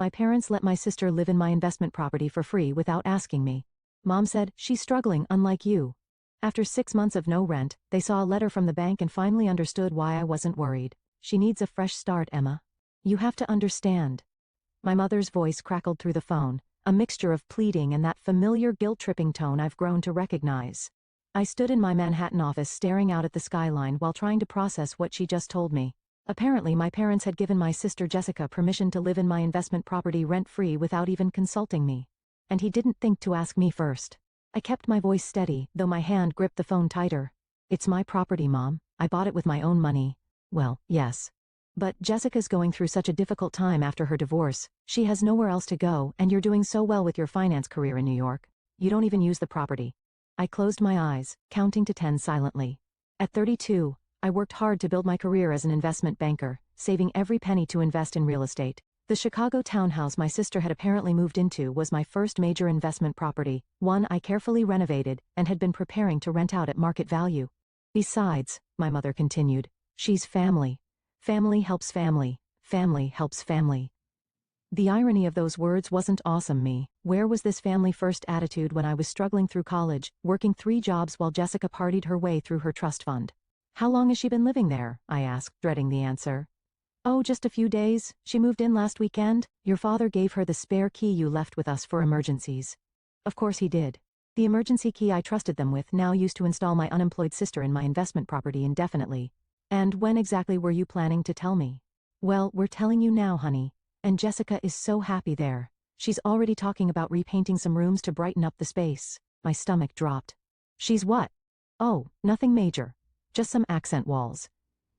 My parents let my sister live in my investment property for free without asking me. Mom said, she's struggling unlike you. After 6 months of no rent, they saw a letter from the bank and finally understood why I wasn't worried. She needs a fresh start, Emma. You have to understand. My mother's voice crackled through the phone, a mixture of pleading and that familiar guilt-tripping tone I've grown to recognize. I stood in my Manhattan office staring out at the skyline while trying to process what she just told me. Apparently my parents had given my sister Jessica permission to live in my investment property rent-free without even consulting me. And he didn't think to ask me first. I kept my voice steady, though my hand gripped the phone tighter. It's my property, Mom. I bought it with my own money. Well, yes. But Jessica's going through such a difficult time after her divorce. She has nowhere else to go, and you're doing so well with your finance career in New York. You don't even use the property. I closed my eyes, counting to 10 silently. At 32, I worked hard to build my career as an investment banker, saving every penny to invest in real estate. The Chicago townhouse my sister had apparently moved into was my first major investment property, one I carefully renovated and had been preparing to rent out at market value. Besides, my mother continued, she's family. Family helps family. Family helps family. The irony of those words wasn't awesome me. Where was this family-first attitude when I was struggling through college, working 3 jobs while Jessica partied her way through her trust fund? How long has she been living there? I asked, dreading the answer. Oh, just a few days. She moved in last weekend. Your father gave her the spare key you left with us for emergencies. Of course he did. The emergency key I trusted them with, now used to install my unemployed sister in my investment property indefinitely. And when exactly were you planning to tell me? Well, we're telling you now, honey. And Jessica is so happy there. She's already talking about repainting some rooms to brighten up the space. My stomach dropped. She's what? Oh, nothing major. Just some accent walls.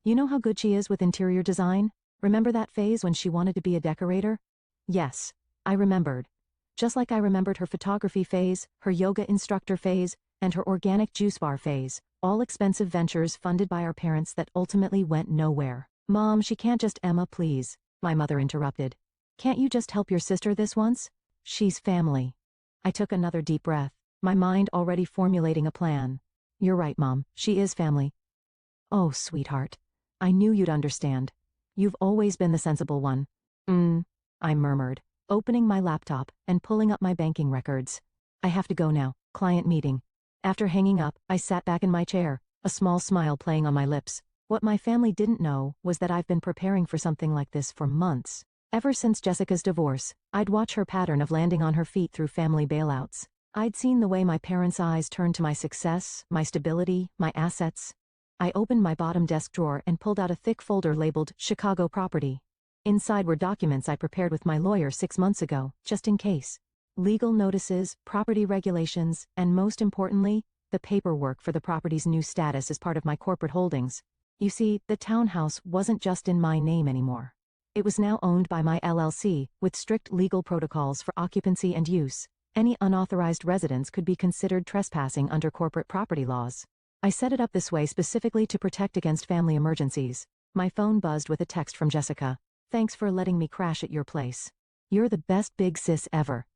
You know how good she is with interior design? Remember that phase when she wanted to be a decorator? Yes, I remembered. Just like I remembered her photography phase, her yoga instructor phase, and her organic juice bar phase, all expensive ventures funded by our parents that ultimately went nowhere. Mom, she can't just Emma, please, my mother interrupted. Can't you just help your sister this once? She's family. I took another deep breath, my mind already formulating a plan. You're right, Mom, she is family. Oh, sweetheart. I knew you'd understand. You've always been the sensible one. I murmured, opening my laptop and pulling up my banking records. I have to go now, client meeting. After hanging up, I sat back in my chair, a small smile playing on my lips. What my family didn't know was that I've been preparing for something like this for months. Ever since Jessica's divorce, I'd watch her pattern of landing on her feet through family bailouts. I'd seen the way my parents' eyes turned to my success, my stability, my assets. I opened my bottom desk drawer and pulled out a thick folder labeled Chicago Property. Inside were documents I prepared with my lawyer 6 months ago, just in case. Legal notices, property regulations, and most importantly, the paperwork for the property's new status as part of my corporate holdings. You see, the townhouse wasn't just in my name anymore. It was now owned by my LLC, with strict legal protocols for occupancy and use. Any unauthorized residence could be considered trespassing under corporate property laws. I set it up this way specifically to protect against family emergencies. My phone buzzed with a text from Jessica. Thanks for letting me crash at your place. You're the best big sis ever.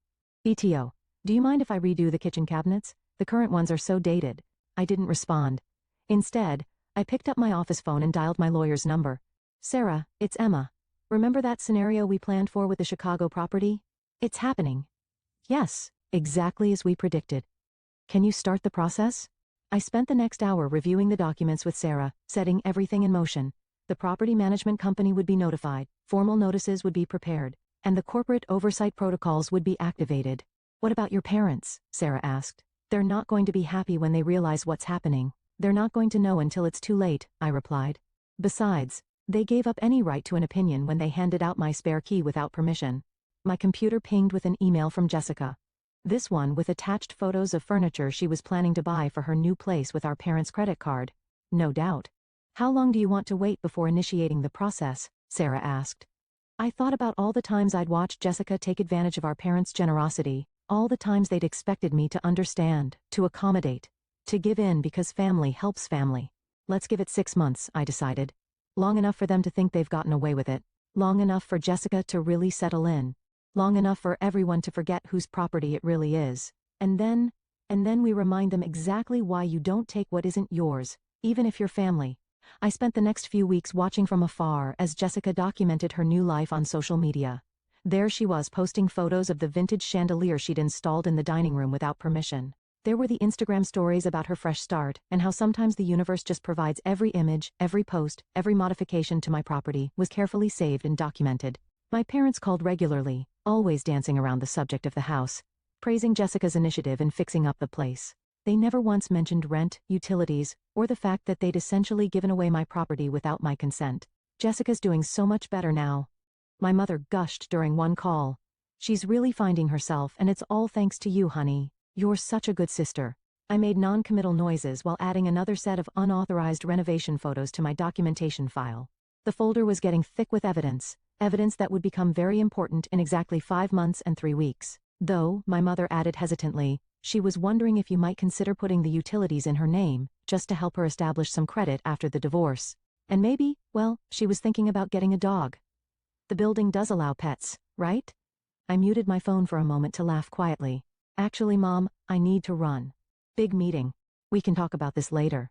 PTO, do you mind if I redo the kitchen cabinets? The current ones are so dated. I didn't respond. Instead, I picked up my office phone and dialed my lawyer's number. Sarah, it's Emma. Remember that scenario we planned for with the Chicago property? It's happening. Yes, exactly as we predicted. Can you start the process? I spent the next hour reviewing the documents with Sarah, setting everything in motion. The property management company would be notified, formal notices would be prepared, and the corporate oversight protocols would be activated. What about your parents? Sarah asked. They're not going to be happy when they realize what's happening. They're not going to know until it's too late, I replied. Besides, they gave up any right to an opinion when they handed out my spare key without permission. My computer pinged with an email from Jessica. This one with attached photos of furniture she was planning to buy for her new place with our parents' credit card. No doubt. How long do you want to wait before initiating the process? Sarah asked. I thought about all the times I'd watched Jessica take advantage of our parents' generosity, all the times they'd expected me to understand, to accommodate, to give in because family helps family. Let's give it 6 months, I decided. Long enough for them to think they've gotten away with it. Long enough for Jessica to really settle in. Long enough for everyone to forget whose property it really is. And then we remind them exactly why you don't take what isn't yours, even if you're family. I spent the next few weeks watching from afar as Jessica documented her new life on social media. There she was posting photos of the vintage chandelier she'd installed in the dining room without permission. There were the Instagram stories about her fresh start, and how sometimes the universe just provides. Every image, every post, every modification to my property was carefully saved and documented. My parents called regularly, always dancing around the subject of the house, praising Jessica's initiative in fixing up the place. They never once mentioned rent, utilities, or the fact that they'd essentially given away my property without my consent. Jessica's doing so much better now. My mother gushed during one call. She's really finding herself, and it's all thanks to you, honey. You're such a good sister. I made non-committal noises while adding another set of unauthorized renovation photos to my documentation file. The folder was getting thick with evidence that would become very important in exactly 5 months and 3 weeks. Though, my mother added hesitantly, she was wondering if you might consider putting the utilities in her name, just to help her establish some credit after the divorce. And maybe, well, she was thinking about getting a dog. The building does allow pets, right? I muted my phone for a moment to laugh quietly. Actually, Mom, I need to run. Big meeting. We can talk about this later.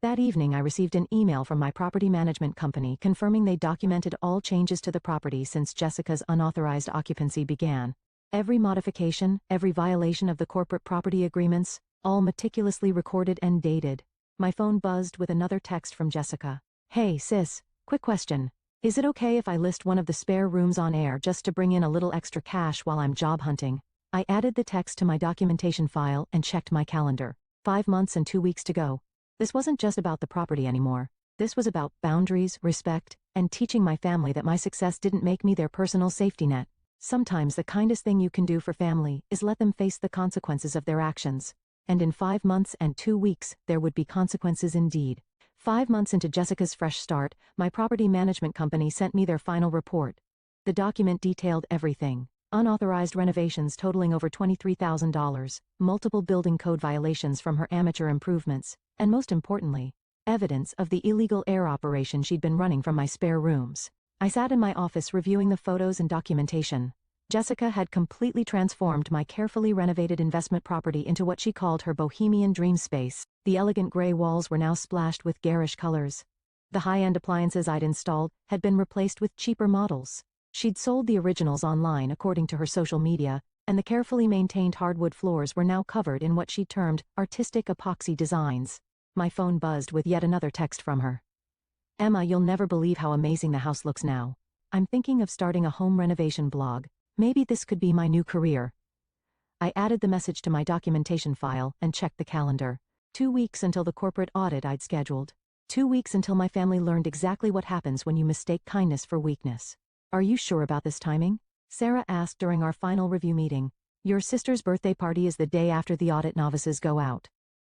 That evening I received an email from my property management company confirming they documented all changes to the property since Jessica's unauthorized occupancy began. Every modification, every violation of the corporate property agreements, all meticulously recorded and dated. My phone buzzed with another text from Jessica. Hey sis, quick question. Is it okay if I list one of the spare rooms on air just to bring in a little extra cash while I'm job hunting? I added the text to my documentation file and checked my calendar. 5 months and 2 weeks to go. This wasn't just about the property anymore. This was about boundaries, respect, and teaching my family that my success didn't make me their personal safety net. Sometimes the kindest thing you can do for family is let them face the consequences of their actions. And in 5 months and 2 weeks, there would be consequences indeed. 5 months into Jessica's fresh start, my property management company sent me their final report. The document detailed everything. Unauthorized renovations totaling over $23,000, multiple building code violations from her amateur improvements, and most importantly, evidence of the illegal air operation she'd been running from my spare rooms. I sat in my office reviewing the photos and documentation. Jessica had completely transformed my carefully renovated investment property into what she called her bohemian dream space. The elegant gray walls were now splashed with garish colors. The high-end appliances I'd installed had been replaced with cheaper models. She'd sold the originals online according to her social media, and the carefully maintained hardwood floors were now covered in what she termed artistic epoxy designs. My phone buzzed with yet another text from her. Emma, you'll never believe how amazing the house looks now. I'm thinking of starting a home renovation blog. Maybe this could be my new career. I added the message to my documentation file and checked the calendar. 2 weeks until the corporate audit I'd scheduled. 2 weeks until my family learned exactly what happens when you mistake kindness for weakness. Are you sure about this timing? Sarah asked during our final review meeting. Your sister's birthday party is the day after the audit novices go out.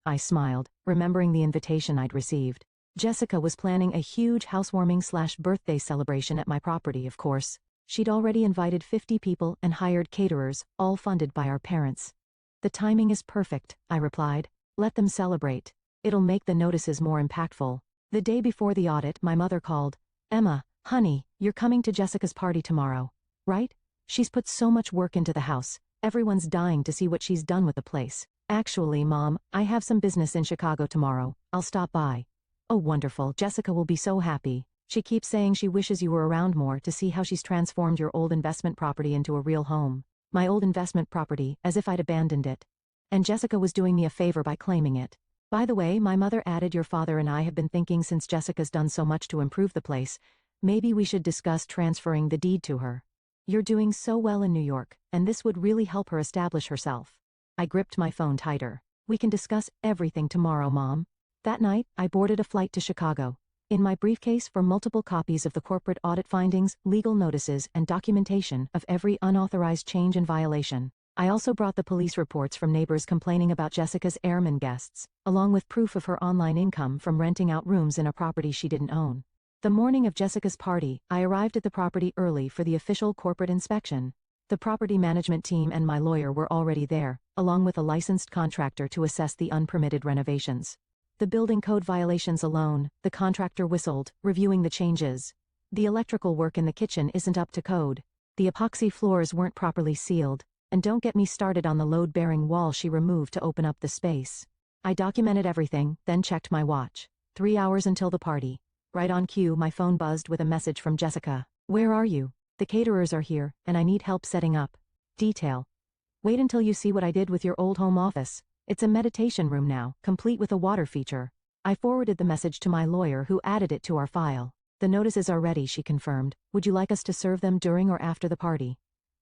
I smiled, remembering the invitation I'd received. Jessica was planning a huge housewarming/birthday celebration at my property, of course. She'd already invited 50 people and hired caterers, all funded by our parents. The timing is perfect, I replied. Let them celebrate. It'll make the notices more impactful. The day before the audit, my mother called. Emma, honey, you're coming to Jessica's party tomorrow, right? She's put so much work into the house. Everyone's dying to see what she's done with the place. Actually, Mom, I have some business in Chicago tomorrow. I'll stop by. Oh, wonderful. Jessica will be so happy. She keeps saying she wishes you were around more to see how she's transformed your old investment property into a real home. My old investment property, as if I'd abandoned it. And Jessica was doing me a favor by claiming it. By the way, my mother added, your father and I have been thinking since Jessica's done so much to improve the place, maybe we should discuss transferring the deed to her. You're doing so well in New York, and this would really help her establish herself. I gripped my phone tighter. We can discuss everything tomorrow, Mom. That night, I boarded a flight to Chicago. In my briefcase were multiple copies of the corporate audit findings, legal notices, and documentation of every unauthorized change and violation. I also brought the police reports from neighbors complaining about Jessica's airman guests, along with proof of her online income from renting out rooms in a property she didn't own. The morning of Jessica's party, I arrived at the property early for the official corporate inspection. The property management team and my lawyer were already there, along with a licensed contractor to assess the unpermitted renovations. The building code violations alone, the contractor whistled, reviewing the changes. The electrical work in the kitchen isn't up to code. The epoxy floors weren't properly sealed. And don't get me started on the load-bearing wall she removed to open up the space. I documented everything, then checked my watch. 3 hours until the party. Right on cue, my phone buzzed with a message from Jessica. Where are you? The caterers are here, and I need help setting up. Detail. Wait until you see what I did with your old home office. It's a meditation room now, complete with a water feature. I forwarded the message to my lawyer who added it to our file. The notices are ready, she confirmed. Would you like us to serve them during or after the party?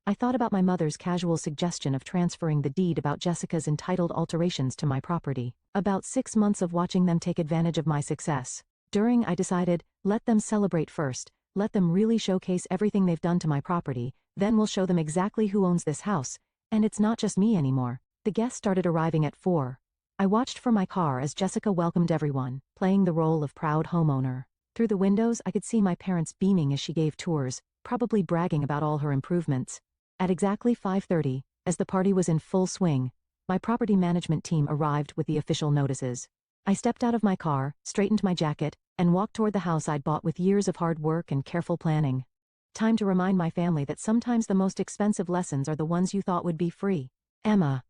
I thought about my mother's casual suggestion of transferring the deed about Jessica's entitled alterations to my property. About 6 months of watching them take advantage of my success. During, I decided, let them celebrate first. Let them really showcase everything they've done to my property, then we'll show them exactly who owns this house. And it's not just me anymore. The guests started arriving at 4. I watched from my car as Jessica welcomed everyone, playing the role of proud homeowner. Through the windows, I could see my parents beaming as she gave tours, probably bragging about all her improvements. At exactly 5:30, as the party was in full swing, my property management team arrived with the official notices. I stepped out of my car, straightened my jacket, and walked toward the house I'd bought with years of hard work and careful planning. Time to remind my family that sometimes the most expensive lessons are the ones you thought would be free. Emma.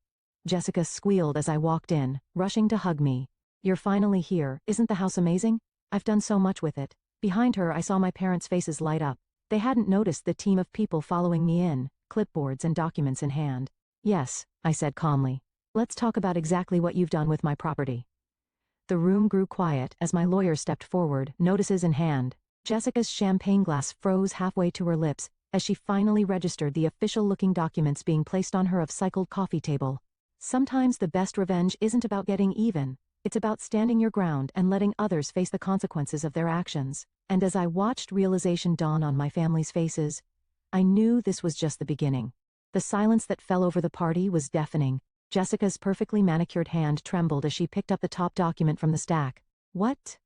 Jessica squealed as I walked in, rushing to hug me. You're finally here, isn't the house amazing? I've done so much with it. Behind her I saw my parents' faces light up. They hadn't noticed the team of people following me in, clipboards and documents in hand. Yes, I said calmly. Let's talk about exactly what you've done with my property. The room grew quiet as my lawyer stepped forward, notices in hand. Jessica's champagne glass froze halfway to her lips as she finally registered the official-looking documents being placed on her upcycled coffee table. Sometimes the best revenge isn't about getting even. It's about standing your ground and letting others face the consequences of their actions. And as I watched realization dawn on my family's faces, I knew this was just the beginning. The silence that fell over the party was deafening. Jessica's perfectly manicured hand trembled as she picked up the top document from the stack. What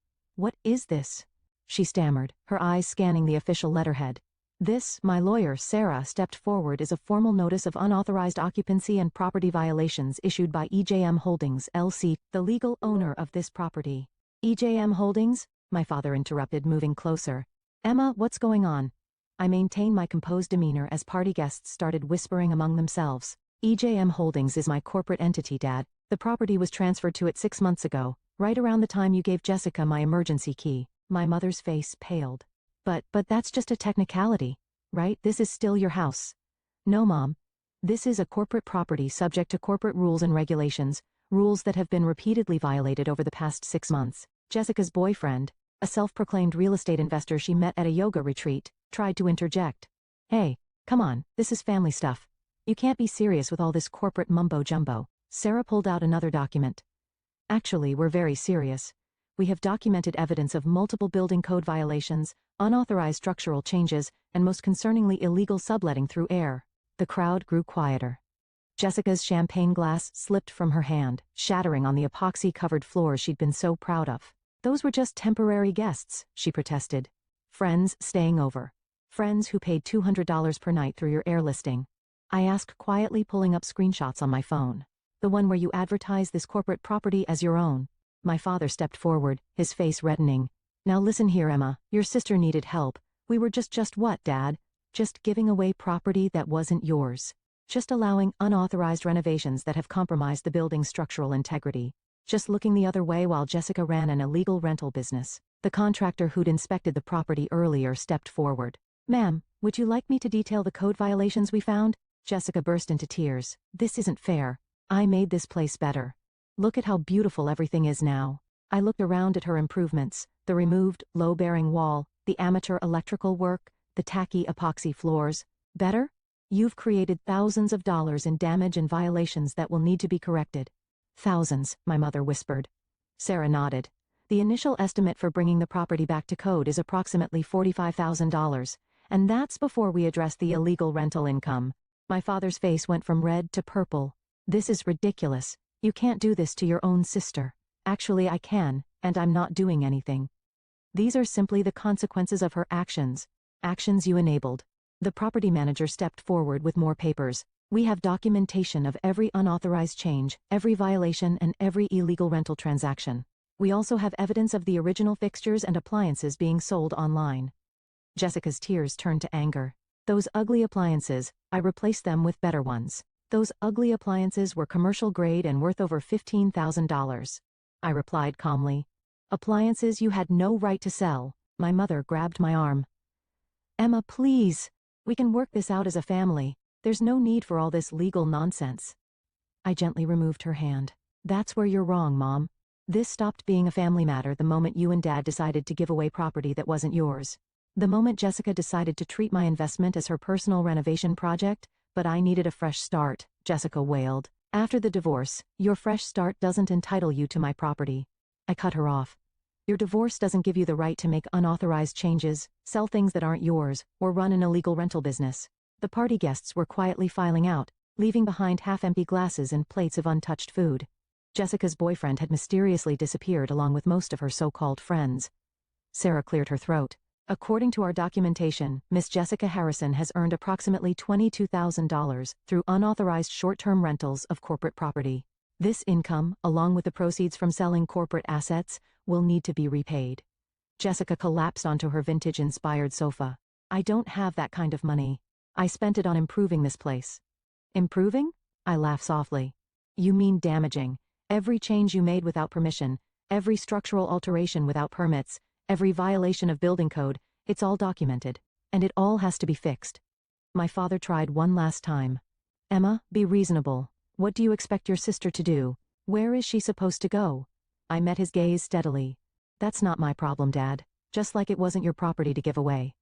is this? She stammered, her eyes scanning the official letterhead. This, my lawyer, Sarah, stepped forward, is a formal notice of unauthorized occupancy and property violations issued by EJM Holdings, LC, the legal owner of this property. EJM Holdings? My father interrupted, moving closer. Emma, what's going on? I maintained my composed demeanor as party guests started whispering among themselves. EJM Holdings is my corporate entity, Dad. The property was transferred to it 6 months ago, right around the time you gave Jessica my emergency key. My mother's face paled. But that's just a technicality, right? This is still your house. No, Mom. This is a corporate property subject to corporate rules and regulations, rules that have been repeatedly violated over the past 6 months. Jessica's boyfriend, a self-proclaimed real estate investor she met at a yoga retreat, tried to interject. Hey, come on, this is family stuff. You can't be serious with all this corporate mumbo-jumbo. Sarah pulled out another document. Actually, we're very serious. We have documented evidence of multiple building code violations, unauthorized structural changes, and most concerningly illegal subletting through air. The crowd grew quieter. Jessica's champagne glass slipped from her hand, shattering on the epoxy-covered floor she'd been so proud of. Those were just temporary guests, she protested. Friends staying over. Friends who paid $200 per night through your air listing. I asked quietly, pulling up screenshots on my phone. The one where you advertise this corporate property as your own. My father stepped forward, his face reddening. Now listen here, Emma, your sister needed help. We were just what, Dad? Just giving away property that wasn't yours. Just allowing unauthorized renovations that have compromised the building's structural integrity. Just looking the other way while Jessica ran an illegal rental business. The contractor who'd inspected the property earlier stepped forward. Ma'am, would you like me to detail the code violations we found? Jessica burst into tears. This isn't fair. I made this place better. Look at how beautiful everything is now. I looked around at her improvements, the removed, low-bearing wall, the amateur electrical work, the tacky epoxy floors. Better? You've created thousands of dollars in damage and violations that will need to be corrected. Thousands, my mother whispered. Sarah nodded. The initial estimate for bringing the property back to code is approximately $45,000, and that's before we address the illegal rental income. My father's face went from red to purple. This is ridiculous. You can't do this to your own sister. Actually, I can, and I'm not doing anything. These are simply the consequences of her actions. Actions you enabled. The property manager stepped forward with more papers. We have documentation of every unauthorized change, every violation, and every illegal rental transaction. We also have evidence of the original fixtures and appliances being sold online. Jessica's tears turned to anger. Those ugly appliances, I replaced them with better ones. Those ugly appliances were commercial grade and worth over $15,000. I replied calmly. Appliances you had no right to sell. My mother grabbed my arm. Emma, please. We can work this out as a family. There's no need for all this legal nonsense. I gently removed her hand. That's where you're wrong, Mom. This stopped being a family matter the moment you and Dad decided to give away property that wasn't yours. The moment Jessica decided to treat my investment as her personal renovation project, but I needed a fresh start, Jessica wailed. After the divorce, your fresh start doesn't entitle you to my property. I cut her off. Your divorce doesn't give you the right to make unauthorized changes, sell things that aren't yours, or run an illegal rental business. The party guests were quietly filing out, leaving behind half-empty glasses and plates of untouched food. Jessica's boyfriend had mysteriously disappeared along with most of her so-called friends. Sarah cleared her throat. According to our documentation, Miss Jessica Harrison has earned approximately $22,000 through unauthorized short-term rentals of corporate property. This income, along with the proceeds from selling corporate assets, will need to be repaid. Jessica collapsed onto her vintage-inspired sofa. I don't have that kind of money. I spent it on improving this place. Improving? I laughed softly. You mean damaging. Every change you made without permission, every structural alteration without permits, every violation of building code, it's all documented. And it all has to be fixed. My father tried one last time. Emma, be reasonable. What do you expect your sister to do? Where is she supposed to go? I met his gaze steadily. That's not my problem, Dad. Just like it wasn't your property to give away.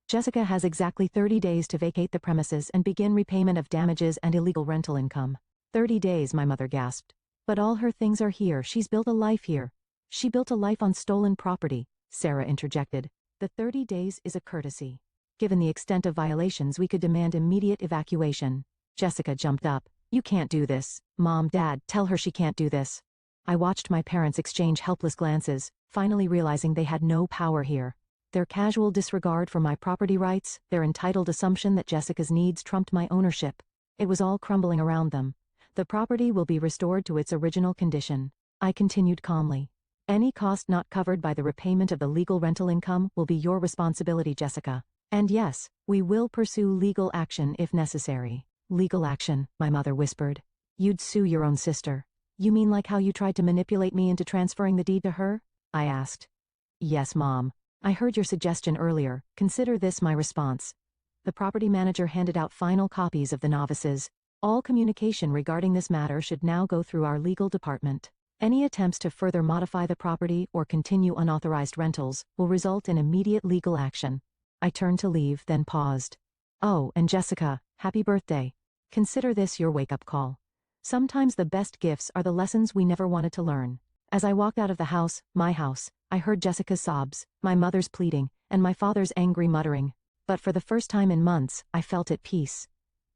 Jessica has exactly 30 days to vacate the premises and begin repayment of damages and illegal rental income. 30 days, my mother gasped. But all her things are here. She's built a life here. She built a life on stolen property, Sarah interjected. The 30 days is a courtesy. Given the extent of violations, we could demand immediate evacuation. Jessica jumped up. You can't do this. Mom, Dad, tell her she can't do this. I watched my parents exchange helpless glances, finally realizing they had no power here. Their casual disregard for my property rights, their entitled assumption that Jessica's needs trumped my ownership. It was all crumbling around them. The property will be restored to its original condition. I continued calmly. Any cost not covered by the repayment of the legal rental income will be your responsibility, Jessica. And yes, we will pursue legal action if necessary. Legal action, my mother whispered. You'd sue your own sister. You mean like how you tried to manipulate me into transferring the deed to her? I asked. Yes, Mom. I heard your suggestion earlier. Consider this my response. The property manager handed out final copies of the novices. All communication regarding this matter should now go through our legal department. Any attempts to further modify the property or continue unauthorized rentals will result in immediate legal action. I turned to leave, then paused. Oh, and Jessica, happy birthday. Consider this your wake-up call. Sometimes the best gifts are the lessons we never wanted to learn. As I walked out of the house, my house, I heard Jessica's sobs, my mother's pleading, and my father's angry muttering. But for the first time in months, I felt at peace.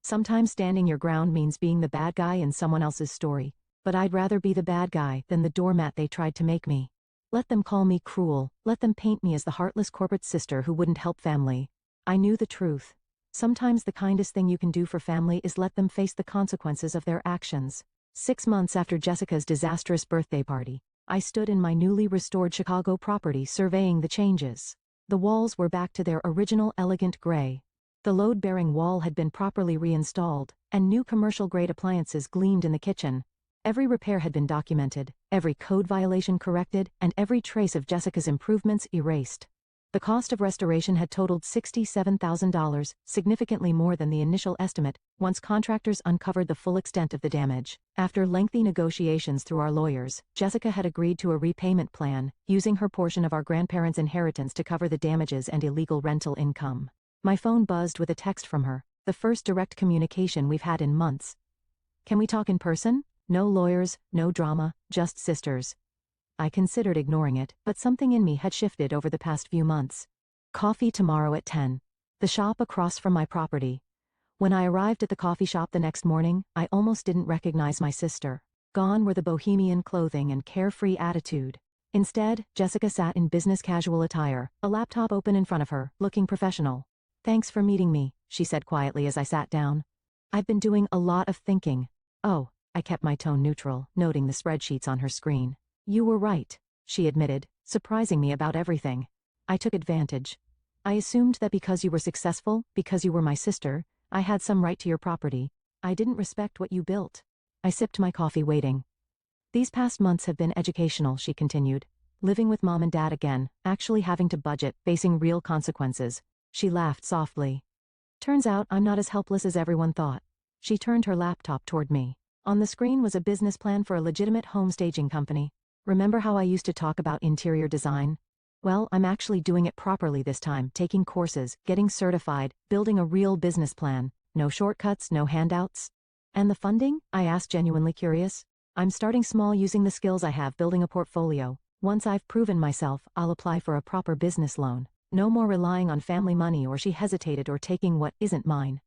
Sometimes standing your ground means being the bad guy in someone else's story, but I'd rather be the bad guy than the doormat they tried to make me. Let them call me cruel, let them paint me as the heartless corporate sister who wouldn't help family. I knew the truth. Sometimes the kindest thing you can do for family is let them face the consequences of their actions. 6 months after Jessica's disastrous birthday party, I stood in my newly restored Chicago property surveying the changes. The walls were back to their original elegant gray. The load-bearing wall had been properly reinstalled, and new commercial-grade appliances gleamed in the kitchen. Every repair had been documented, every code violation corrected, and every trace of Jessica's improvements erased. The cost of restoration had totaled $67,000, significantly more than the initial estimate, once contractors uncovered the full extent of the damage. After lengthy negotiations through our lawyers, Jessica had agreed to a repayment plan, using her portion of our grandparents' inheritance to cover the damages and illegal rental income. My phone buzzed with a text from her, the first direct communication we've had in months. Can we talk in person? No lawyers, no drama, just sisters. I considered ignoring it, but something in me had shifted over the past few months. Coffee tomorrow at 10. The shop across from my property. When I arrived at the coffee shop the next morning, I almost didn't recognize my sister. Gone were the bohemian clothing and carefree attitude. Instead, Jessica sat in business casual attire, a laptop open in front of her, looking professional. Thanks for meeting me, she said quietly as I sat down. I've been doing a lot of thinking. Oh, I kept my tone neutral, noting the spreadsheets on her screen. You were right, she admitted, surprising me about everything. I took advantage. I assumed that because you were successful, because you were my sister, I had some right to your property. I didn't respect what you built. I sipped my coffee waiting. These past months have been educational, she continued. Living with Mom and Dad again, actually having to budget, facing real consequences. She laughed softly. Turns out I'm not as helpless as everyone thought. She turned her laptop toward me. On the screen was a business plan for a legitimate home staging company. Remember how I used to talk about interior design? Well, I'm actually doing it properly this time, taking courses, getting certified, building a real business plan. No shortcuts, no handouts. And the funding? I asked, genuinely curious. I'm starting small, using the skills I have, building a portfolio. Once I've proven myself, I'll apply for a proper business loan. No more relying on family money, or she hesitated, or taking what isn't mine.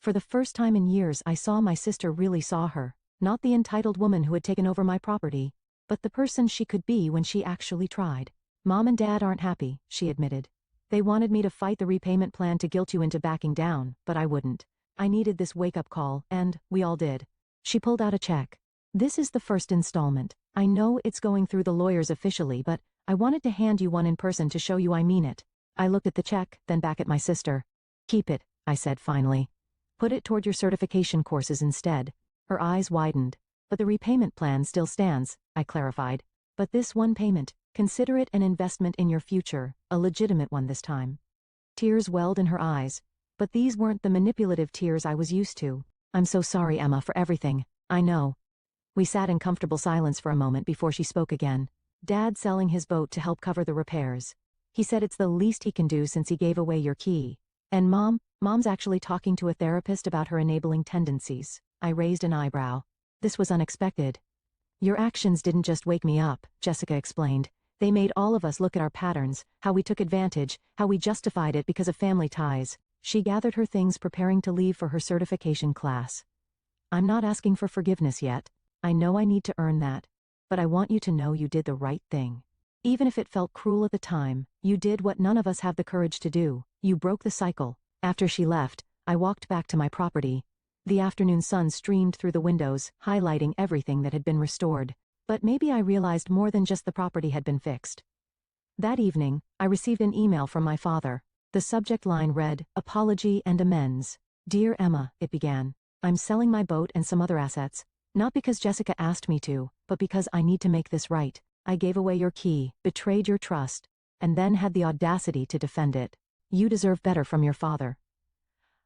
For the first time in years, I saw my sister really saw her. Not the entitled woman who had taken over my property, but the person she could be when she actually tried. Mom and Dad aren't happy, she admitted. They wanted me to fight the repayment plan to guilt you into backing down, but I wouldn't. I needed this wake-up call, and we all did. She pulled out a check. This is the first installment. I know it's going through the lawyers officially, but I wanted to hand you one in person to show you I mean it. I looked at the check, then back at my sister. Keep it, I said finally. Put it toward your certification courses instead. Her eyes widened. But the repayment plan still stands, I clarified. But this one payment, consider it an investment in your future, a legitimate one this time. Tears welled in her eyes. But these weren't the manipulative tears I was used to. I'm so sorry, Emma, for everything. I know. We sat in comfortable silence for a moment before she spoke again. Dad's selling his boat to help cover the repairs. He said it's the least he can do since he gave away your key. And Mom's actually talking to a therapist about her enabling tendencies. I raised an eyebrow. This was unexpected. Your actions didn't just wake me up, Jessica explained. They made all of us look at our patterns, how we took advantage, how we justified it because of family ties. She gathered her things, preparing to leave for her certification class. I'm not asking for forgiveness yet. I know I need to earn that. But I want you to know you did the right thing. Even if it felt cruel at the time, you did what none of us have the courage to do. You broke the cycle. After she left, I walked back to my property. The afternoon sun streamed through the windows, highlighting everything that had been restored. But maybe I realized more than just the property had been fixed. That evening, I received an email from my father. The subject line read, "Apology and amends." Dear Emma, it began. I'm selling my boat and some other assets. Not because Jessica asked me to, but because I need to make this right. I gave away your key, betrayed your trust, and then had the audacity to defend it. You deserve better from your father.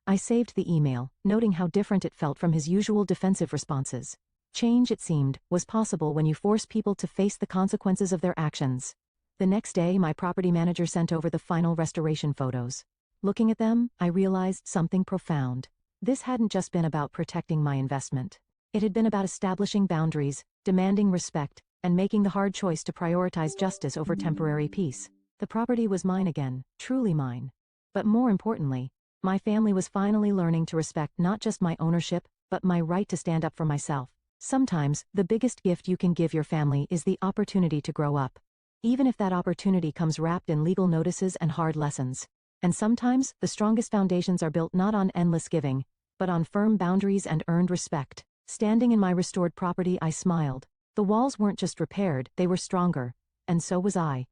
I saved the email, noting how different it felt from his usual defensive responses. Change, it seemed, was possible when you force people to face the consequences of their actions. The next day, my property manager sent over the final restoration photos. Looking at them, I realized something profound. This hadn't just been about protecting my investment. It had been about establishing boundaries, demanding respect, and making the hard choice to prioritize justice over temporary peace. The property was mine again, truly mine. But more importantly, my family was finally learning to respect not just my ownership, but my right to stand up for myself. Sometimes, the biggest gift you can give your family is the opportunity to grow up. Even if that opportunity comes wrapped in legal notices and hard lessons. And sometimes, the strongest foundations are built not on endless giving, but on firm boundaries and earned respect. Standing in my restored property, I smiled. The walls weren't just repaired, they were stronger. And so was I.